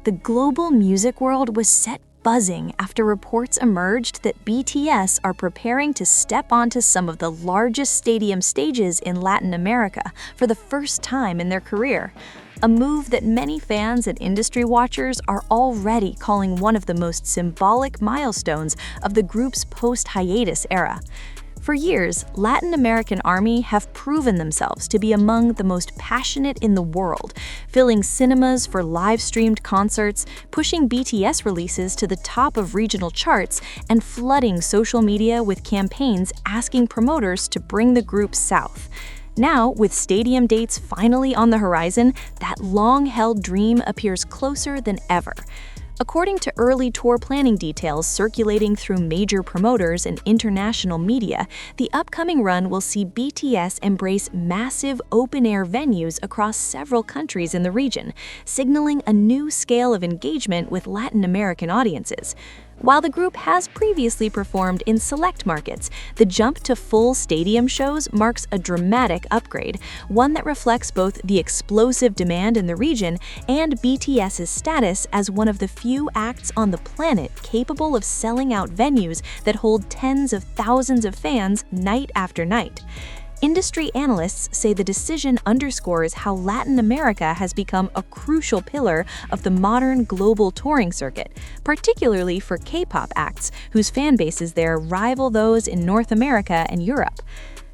the global music world was set buzzing after reports emerged that BTS are preparing to step onto some of the largest stadium stages in Latin America for the first time in their career. A move that many fans and industry watchers are already calling one of the most symbolic milestones of the group's post-hiatus era. For years, Latin American ARMY have proven themselves to be among the most passionate in the world, filling cinemas for live-streamed concerts, pushing BTS releases to the top of regional charts, and flooding social media with campaigns asking promoters to bring the group south. Now, with stadium dates finally on the horizon, that long-held dream appears closer than ever. According to early tour planning details circulating through major promoters and international media, the upcoming run will see BTS embrace massive open-air venues across several countries in the region, signaling a new scale of engagement with Latin American audiences. While the group has previously performed in select markets, the jump to full stadium shows marks a dramatic upgrade, one that reflects both the explosive demand in the region and BTS's status as one of the few acts on the planet capable of selling out venues that hold tens of thousands of fans night after night. Industry analysts say the decision underscores how Latin America has become a crucial pillar of the modern global touring circuit, particularly for K-pop acts, whose fan bases there rival those in North America and Europe.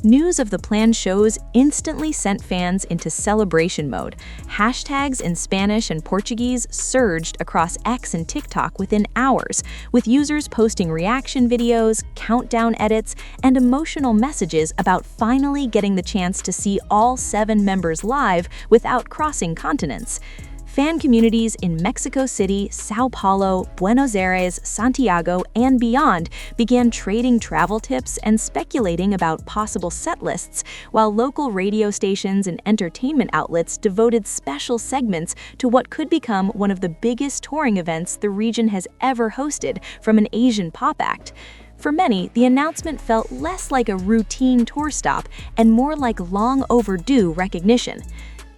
News of the planned shows instantly sent fans into celebration mode. Hashtags in Spanish and Portuguese surged across X and TikTok within hours, with users posting reaction videos, countdown edits, and emotional messages about finally getting the chance to see all 7 members live without crossing continents. Fan communities in Mexico City, Sao Paulo, Buenos Aires, Santiago, and beyond began trading travel tips and speculating about possible set lists, while local radio stations and entertainment outlets devoted special segments to what could become one of the biggest touring events the region has ever hosted from an Asian pop act. For many, the announcement felt less like a routine tour stop and more like long overdue recognition.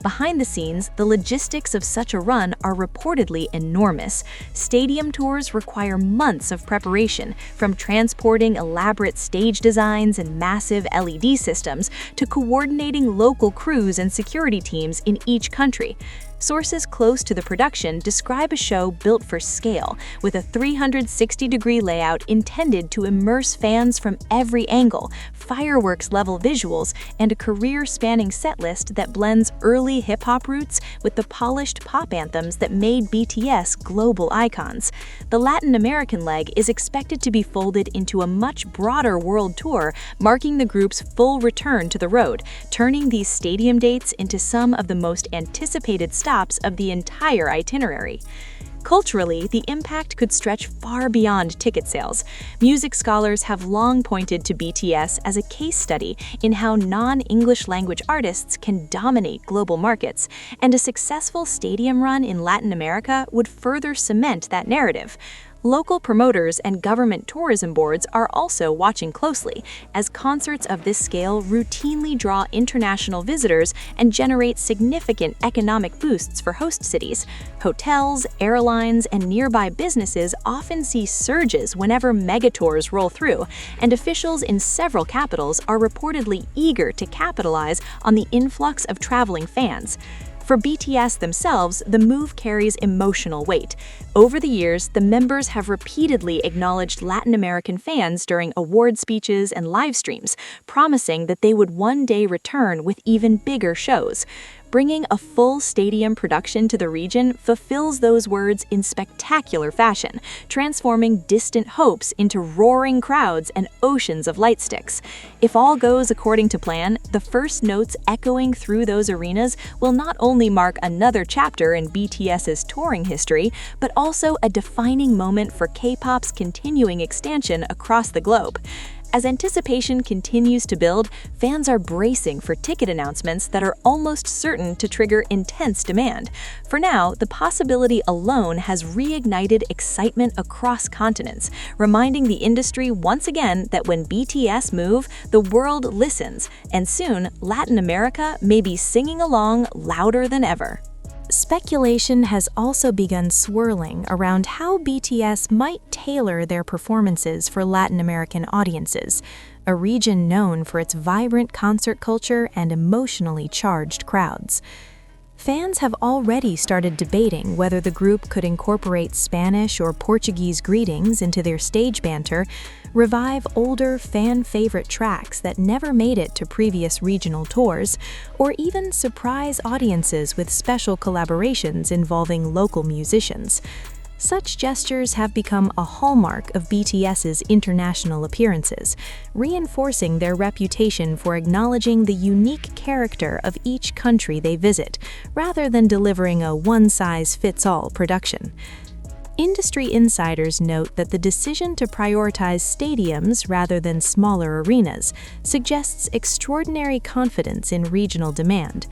Behind the scenes, the logistics of such a run are reportedly enormous. Stadium tours require months of preparation, from transporting elaborate stage designs and massive LED systems to coordinating local crews and security teams in each country. Sources close to the production describe a show built for scale, with a 360-degree layout intended to immerse fans from every angle, fireworks-level visuals, and a career-spanning setlist that blends early hip-hop roots with the polished pop anthems that made BTS global icons. The Latin American leg is expected to be folded into a much broader world tour, marking the group's full return to the road, turning these stadium dates into some of the most anticipated stops of the entire itinerary. Culturally, the impact could stretch far beyond ticket sales. Music scholars have long pointed to BTS as a case study in how non-English language artists can dominate global markets, and a successful stadium run in Latin America would further cement that narrative. Local promoters and government tourism boards are also watching closely, as concerts of this scale routinely draw international visitors and generate significant economic boosts for host cities. Hotels, airlines, and nearby businesses often see surges whenever megatours roll through, and officials in several capitals are reportedly eager to capitalize on the influx of traveling fans. For BTS themselves, the move carries emotional weight. Over the years, the members have repeatedly acknowledged Latin American fans during award speeches and live streams, promising that they would one day return with even bigger shows. Bringing a full stadium production to the region fulfills those words in spectacular fashion, transforming distant hopes into roaring crowds and oceans of light sticks. If all goes according to plan, the first notes echoing through those arenas will not only mark another chapter in BTS's touring history, but also a defining moment for K-pop's continuing expansion across the globe. As anticipation continues to build, fans are bracing for ticket announcements that are almost certain to trigger intense demand. For now, the possibility alone has reignited excitement across continents, reminding the industry once again that when BTS move, the world listens, and soon Latin America may be singing along louder than ever. Speculation has also begun swirling around how BTS might tailor their performances for Latin American audiences, a region known for its vibrant concert culture and emotionally charged crowds. Fans have already started debating whether the group could incorporate Spanish or Portuguese greetings into their stage banter, revive older fan-favorite tracks that never made it to previous regional tours, or even surprise audiences with special collaborations involving local musicians. Such gestures have become a hallmark of BTS's international appearances, reinforcing their reputation for acknowledging the unique character of each country they visit, rather than delivering a one-size-fits-all production. Industry insiders note that the decision to prioritize stadiums rather than smaller arenas suggests extraordinary confidence in regional demand.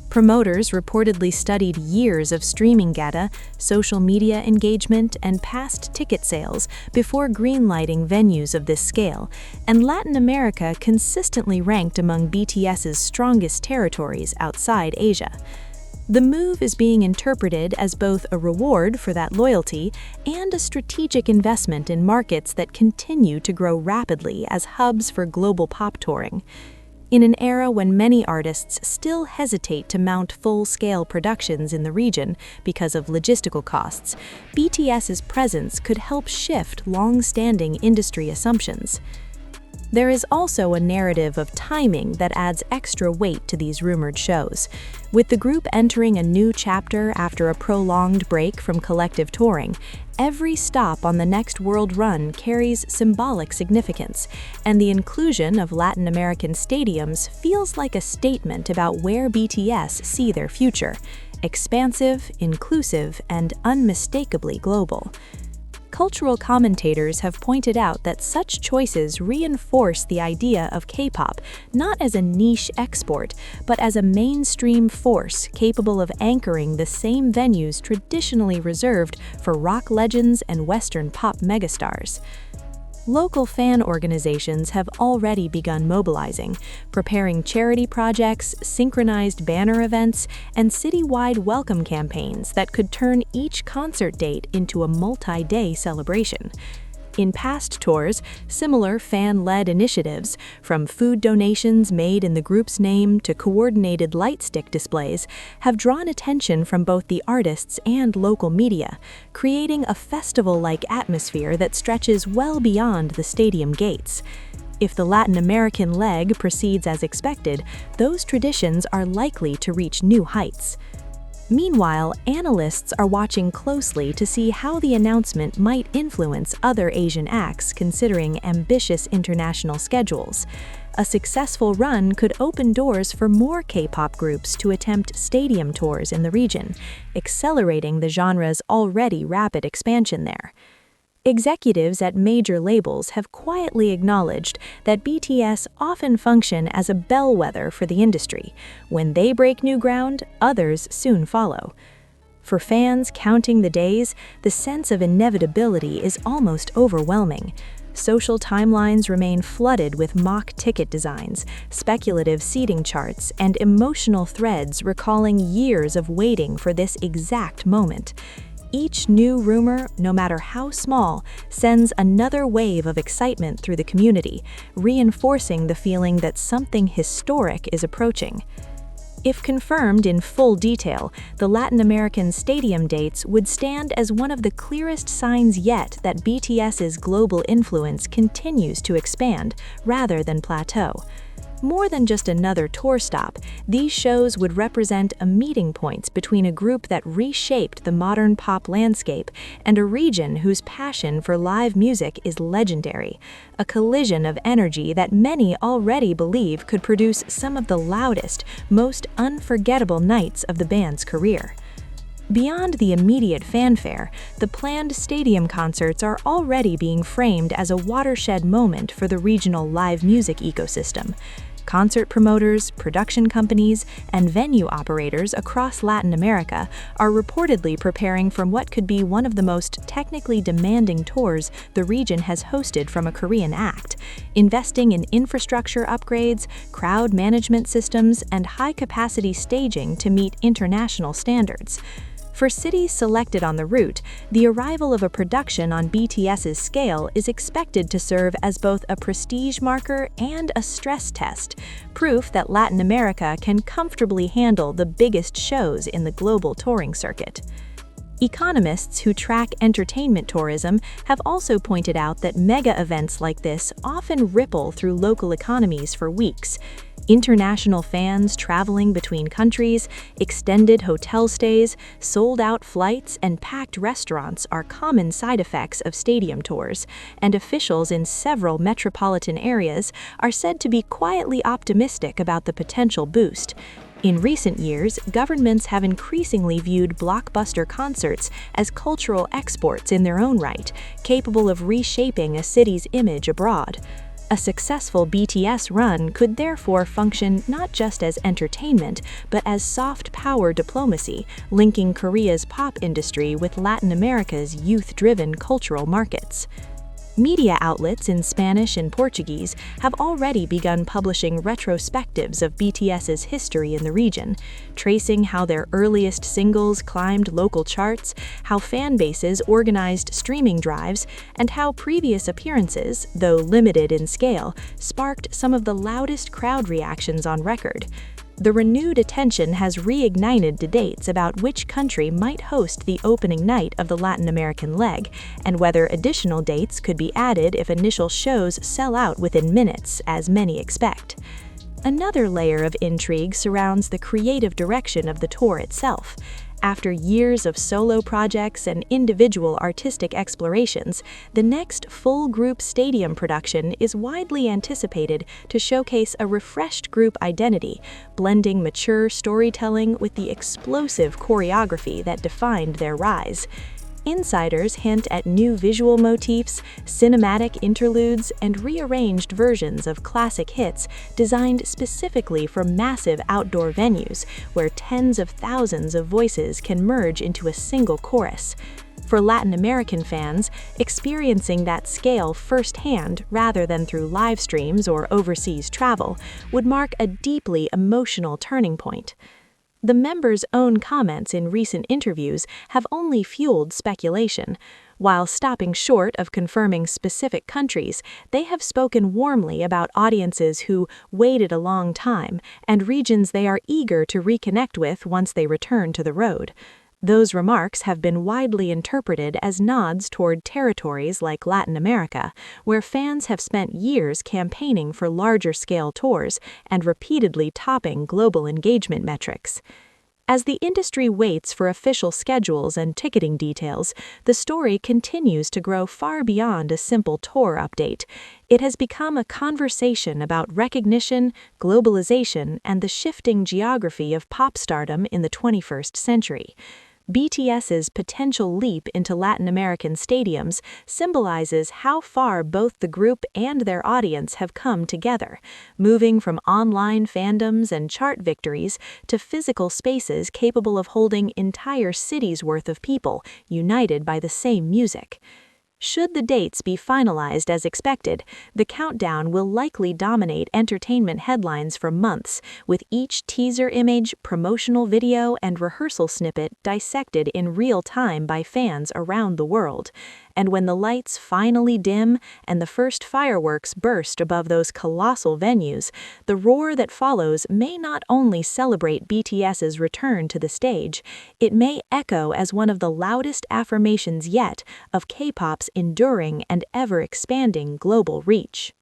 Promoters reportedly studied years of streaming data, social media engagement, and past ticket sales before greenlighting venues of this scale, and Latin America consistently ranked among BTS's strongest territories outside Asia. The move is being interpreted as both a reward for that loyalty and a strategic investment in markets that continue to grow rapidly as hubs for global pop touring. In an era when many artists still hesitate to mount full-scale productions in the region because of logistical costs, BTS's presence could help shift long-standing industry assumptions. There is also a narrative of timing that adds extra weight to these rumored shows. With the group entering a new chapter after a prolonged break from collective touring, every stop on the next world run carries symbolic significance, and the inclusion of Latin American stadiums feels like a statement about where BTS see their future: expansive, inclusive, and unmistakably global. Cultural commentators have pointed out that such choices reinforce the idea of K-pop not as a niche export, but as a mainstream force capable of anchoring the same venues traditionally reserved for rock legends and Western pop megastars. Local fan organizations have already begun mobilizing, preparing charity projects, synchronized banner events, and citywide welcome campaigns that could turn each concert date into a multi-day celebration. In past tours, similar fan-led initiatives, from food donations made in the group's name to coordinated lightstick displays, have drawn attention from both the artists and local media, creating a festival-like atmosphere that stretches well beyond the stadium gates. If the Latin American leg proceeds as expected, those traditions are likely to reach new heights. Meanwhile, analysts are watching closely to see how the announcement might influence other Asian acts considering ambitious international schedules. A successful run could open doors for more K-pop groups to attempt stadium tours in the region, accelerating the genre's already rapid expansion there. Executives at major labels have quietly acknowledged that BTS often function as a bellwether for the industry. When they break new ground, others soon follow. For fans counting the days, the sense of inevitability is almost overwhelming. Social timelines remain flooded with mock ticket designs, speculative seating charts, and emotional threads recalling years of waiting for this exact moment. Each new rumor, no matter how small, sends another wave of excitement through the community, reinforcing the feeling that something historic is approaching. If confirmed in full detail, the Latin American stadium dates would stand as one of the clearest signs yet that BTS's global influence continues to expand, rather than plateau. More than just another tour stop, these shows would represent a meeting point between a group that reshaped the modern pop landscape and a region whose passion for live music is legendary, a collision of energy that many already believe could produce some of the loudest, most unforgettable nights of the band's career. Beyond the immediate fanfare, the planned stadium concerts are already being framed as a watershed moment for the regional live music ecosystem. Concert promoters, production companies, and venue operators across Latin America are reportedly preparing for what could be one of the most technically demanding tours the region has hosted from a Korean act, investing in infrastructure upgrades, crowd management systems, and high-capacity staging to meet international standards. For cities selected on the route, the arrival of a production on BTS's scale is expected to serve as both a prestige marker and a stress test, proof that Latin America can comfortably handle the biggest shows in the global touring circuit. Economists who track entertainment tourism have also pointed out that mega events like this often ripple through local economies for weeks. International fans traveling between countries, extended hotel stays, sold-out flights, and packed restaurants are common side effects of stadium tours, and officials in several metropolitan areas are said to be quietly optimistic about the potential boost. In recent years, governments have increasingly viewed blockbuster concerts as cultural exports in their own right, capable of reshaping a city's image abroad. A successful BTS run could therefore function not just as entertainment, but as soft power diplomacy, linking Korea's pop industry with Latin America's youth-driven cultural markets. Media outlets in Spanish and Portuguese have already begun publishing retrospectives of BTS's history in the region, tracing how their earliest singles climbed local charts, how fan bases organized streaming drives, and how previous appearances, though limited in scale, sparked some of the loudest crowd reactions on record. The renewed attention has reignited debates about which country might host the opening night of the Latin American leg, and whether additional dates could be added if initial shows sell out within minutes, as many expect. Another layer of intrigue surrounds the creative direction of the tour itself. After years of solo projects and individual artistic explorations, the next full-group stadium production is widely anticipated to showcase a refreshed group identity, blending mature storytelling with the explosive choreography that defined their rise. Insiders hint at new visual motifs, cinematic interludes, and rearranged versions of classic hits designed specifically for massive outdoor venues, where tens of thousands of voices can merge into a single chorus. For Latin American fans, experiencing that scale firsthand rather than through live streams or overseas travel would mark a deeply emotional turning point. The members' own comments in recent interviews have only fueled speculation. While stopping short of confirming specific countries, they have spoken warmly about audiences who waited a long time and regions they are eager to reconnect with once they return to the road. Those remarks have been widely interpreted as nods toward territories like Latin America, where fans have spent years campaigning for larger-scale tours and repeatedly topping global engagement metrics. As the industry waits for official schedules and ticketing details, the story continues to grow far beyond a simple tour update. It has become a conversation about recognition, globalization, and the shifting geography of pop stardom in the 21st century. BTS's potential leap into Latin American stadiums symbolizes how far both the group and their audience have come together, moving from online fandoms and chart victories to physical spaces capable of holding entire cities' worth of people, united by the same music. Should the dates be finalized as expected, the countdown will likely dominate entertainment headlines for months, with each teaser image, promotional video, and rehearsal snippet dissected in real time by fans around the world. And when the lights finally dim and the first fireworks burst above those colossal venues, the roar that follows may not only celebrate BTS's return to the stage, it may echo as one of the loudest affirmations yet of K-pop's enduring and ever-expanding global reach.